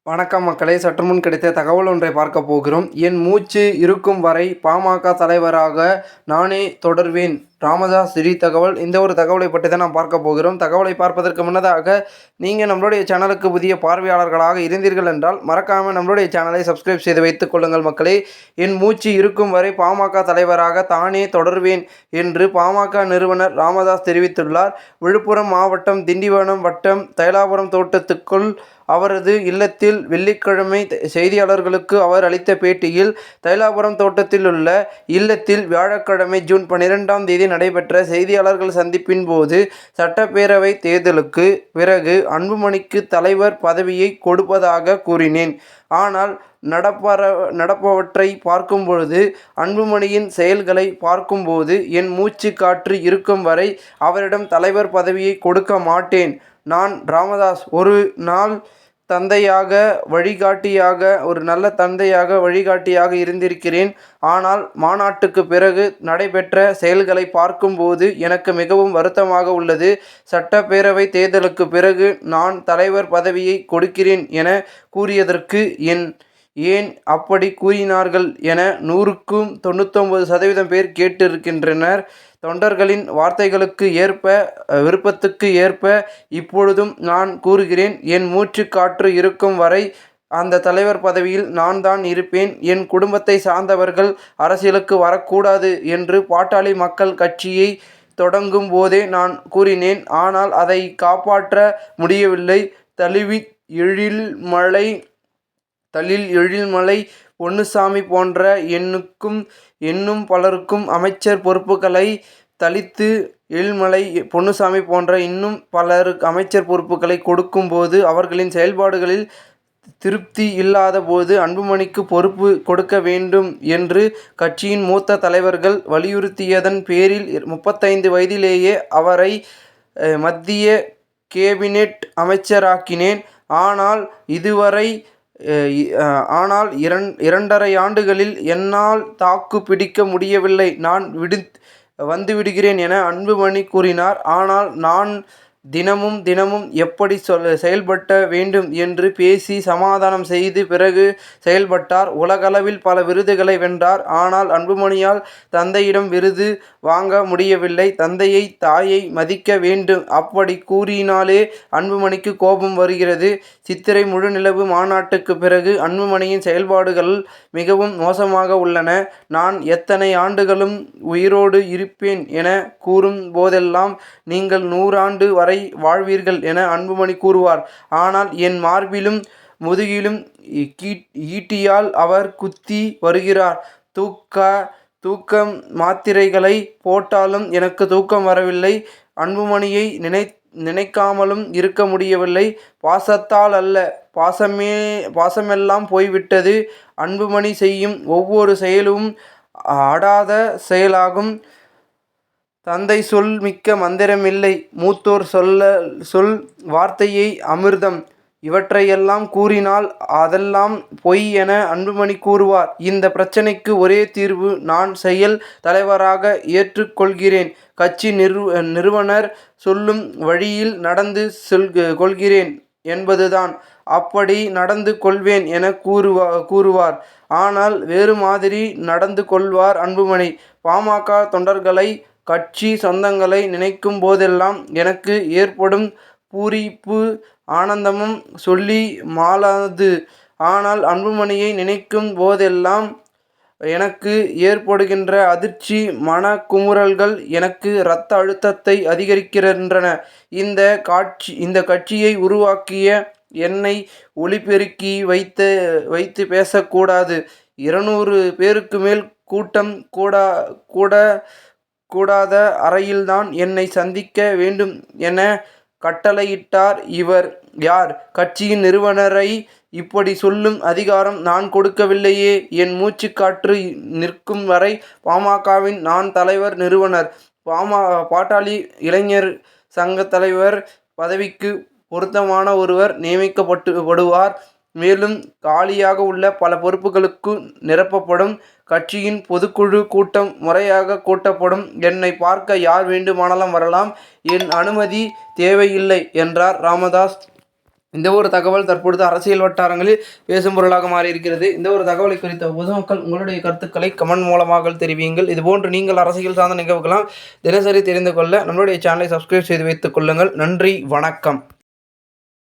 வணக்கம் மக்களே, சற்றுமுன் கிடைத்த தகவல் ஒன்றை பார்க்க போகிறோம். என் மூச்சு இருக்கும் வரை பாமக தலைவராக நானே தொடர்வேன். ராமதாஸ் தகவல். இந்த ஒரு தகவலை பற்றி தான் நாம் பார்க்க போகிறோம். தகவலை பார்ப்பதற்கு முன்னதாக நீங்கள் நம்மளுடைய சேனலுக்கு புதிய பார்வையாளர்களாக இருந்தீர்கள் என்றால் மறக்காமல் நம்மளுடைய சேனலை சப்ஸ்கிரைப் செய்து வைத்துக் கொள்ளுங்கள் மக்களே. என் மூச்சு இருக்கும் வரை பாமக தலைவராக தானே தொடர்வேன் என்று பாமக நிறுவனர் ராமதாஸ் தெரிவித்துள்ளார். விழுப்புரம் மாவட்டம் திண்டிவனம் வட்டம் தைலாபுரம் தோட்டத்துக்குள் அவரது இல்லத்தில் வெள்ளிக்கிழமை செய்தியாளர்களுக்கு அவர் அளித்த பேட்டியில், தைலாபுரம் தோட்டத்தில் உள்ள இல்லத்தில் வியாழக்கிழமை ஜூன் 12ஆம் தேதி நடைபெற்ற செய்தியாளர்கள் சந்திப்பின் போது சட்டப்பேரவை தேர்தலுக்கு பிறகு அன்புமணிக்கு தலைவர் பதவியை கொடுப்பதாக கூறினேன். ஆனால் நடப்பவற்றை பார்க்கும்பொழுது, அன்புமணியின் செயல்களை பார்க்கும்போது என் மூச்சு காற்று இருக்கும் வரை அவரிடம் தலைவர் பதவியை கொடுக்க மாட்டேன். நான் ராமதாஸ் ஒரு தந்தையாக வழிகாட்டியாக ஒரு நல்ல தந்தையாக வழிகாட்டியாக இருந்திருக்கிறேன். ஆனால் மாநாட்டுக்கு பிறகு நடைபெற்ற செயல்களை பார்க்கும்போது எனக்கு மிகவும் வருத்தமாக உள்ளது. சட்டப்பேரவை தேர்தலுக்கு பிறகு நான் தலைவர் பதவியை கொடுக்கிறேன் என கூறியதற்கு ஏன் அப்படி கூறினார்கள் என 100க்கும் 99% பேர் கேட்டிருக்கின்றனர். தொண்டர்களின் வார்த்தைகளுக்கு ஏற்ப, விருப்பத்துக்கு ஏற்ப இப்பொழுதும் நான் கூறுகிறேன். என் மூச்சு காற்று இருக்கும் வரை அந்த தலைவர் பதவியில் நான் தான் இருப்பேன். என் குடும்பத்தை சார்ந்தவர்கள் அரசியலுக்கு வரக்கூடாது என்று பாட்டாளி மக்கள் கட்சியை தொடங்கும் போதே நான் கூறினேன். ஆனால் அதை காப்பாற்ற முடியவில்லை. தலில் எழில்மலை பொன்னுசாமி போன்ற இன்னும் பலருக்கும் அமைச்சர் பொறுப்புகளை தலித்து எழில்மலை பொன்னுசாமி போன்ற இன்னும் பலருக்கு அமைச்சர் பொறுப்புகளை கொடுக்கும்போது அவர்களின் செயல்பாடுகளில் திருப்தி இல்லாத போது அன்புமணிக்கு பொறுப்பு கொடுக்க வேண்டும் என்று கட்சியின் மூத்த தலைவர்கள் வலியுறுத்தியதன் பேரில் 35 வயதிலேயே அவரை மத்திய கேபினெட் அமைச்சராக்கினேன். ஆனால் 2.5 ஆண்டுகளில் என்னால் தாக்கு பிடிக்க முடியவில்லை. நான் வந்துவிடுகிறேன் என அன்புமணி கூறினார். ஆனால் நான் தினமும் எப்படி செயல்பட வேண்டும் என்று பேசி சமாதானம் செய்து பிறகு செயல்பட்டார். உலகளவில் பல விருதுகளை வென்றார். ஆனால் அன்புமணியால் தந்தையிடம் விருது வாங்க முடியவில்லை. தாயை மதிக்க வேண்டும். அப்படி கூறினாலே அன்புமணிக்கு கோபம் வருகிறது. சித்திரை முழுநிலவு மாநாட்டுக்கு பிறகு அன்புமணியின் செயல்பாடுகள் மிகவும் மோசமாக உள்ளன. நான் எத்தனை ஆண்டுகளும் உயிரோடு இருப்பேன் என கூறும் போதெல்லாம் நீங்கள் 100 ஆண்டு வரை வாழ்வீர்கள் என அன்புமணி கூறுவார். ஆனால் என் மார்பிலும் முதுகிலும் ஈட்டியால் அவர் குத்தி வருகிறார். தூக்க மாத்திரைகளை போட்டாலும் எனக்கு தூக்கம் வரவில்லை. அன்புமணியை நினைக்காமலும் இருக்க முடியவில்லை. பாசத்தால் அல்ல, பாசமெல்லாம் போய்விட்டது. அன்புமணி செய்யும் ஒவ்வொரு செயலும் ஆடாத செயலாகும். தந்தை சொல் மிக்க மந்திரமில்லை. மூத்தோர் சொல் வார்த்தையை அமிர்தம். இவற்றையெல்லாம் கூறினால் அதெல்லாம் பொய் என அன்புமணி கூறுவார். இந்த பிரச்சனைக்கு ஒரே தீர்வு, நான் செயல் தலைவராக ஏற்றுக்கொள்கிறேன். கட்சி நிறுவனர் சொல்லும் வழியில் நடந்து கொள்கிறேன் என்பதுதான். அப்படி நடந்து கொள்வேன் என கூறுவார். ஆனால் வேறு மாதிரி நடந்து கொள்வார் அன்புமணி. பாமக தொண்டர்களை, கட்சி சொந்தங்களை நினைக்கும் போதெல்லாம் எனக்கு ஏற்படும் பூரிப்பு ஆனந்தமும் சொல்லி மாளாது. ஆனால் அன்புமணியை நினைக்கும் போதெல்லாம் எனக்கு ஏற்படுகின்ற அதிர்ச்சி, மன குமுறல்கள் எனக்கு இரத்த அழுத்தத்தை அதிகரிக்கின்றன. இந்த கட்சியை உருவாக்கிய என்னை ஒலிபெருக்கி வைத்து பேசக்கூடாது. 200 பேருக்கு மேல் கூட்டம் கூடாத அறையில்தான் என்னை சந்திக்க வேண்டும் என கட்டளையிட்டார். இவர் யார்? கட்சியின் நிறுவனரை இப்படி சொல்லும் அதிகாரம் நான் கொடுக்கவில்லையே. என் மூச்சு காற்று நிற்கும் வரை பாமகவின் நான் தலைவர். நிறுவனர் பாட்டாளி இளைஞர் சங்க தலைவர் பதவிக்கு பொருத்தமான ஒருவர் நியமிக்கப்படுவார். மேலும் காலியாக உள்ள பல பொறுப்புகளுக்கு நிரப்பப்படும். கட்சியின் பொதுக்குழு கூட்டம் முறையாக கூட்டப்படும். என்னை பார்க்க யார் வேண்டுமானாலும் வரலாம். என் அனுமதி தேவையில்லை என்றார் ராமதாஸ். இந்த ஒரு தகவல் தற்பொழுது அரசியல் வட்டாரங்களில் பேசும் பொருளாக மாறியிருக்கிறது. இந்த ஒரு தகவலை குறித்த பொதுமக்கள் உங்களுடைய கருத்துக்களை கமெண்ட் மூலமாக தெரிவியுங்கள். இதுபோன்று நீங்கள் அரசியல் சார்ந்த நிகழ்வுகளாம் தினசரி தெரிந்து கொள்ள நம்மளுடைய சேனலை சப்ஸ்கிரைப் செய்து வைத்துக் கொள்ளுங்கள். நன்றி, வணக்கம்.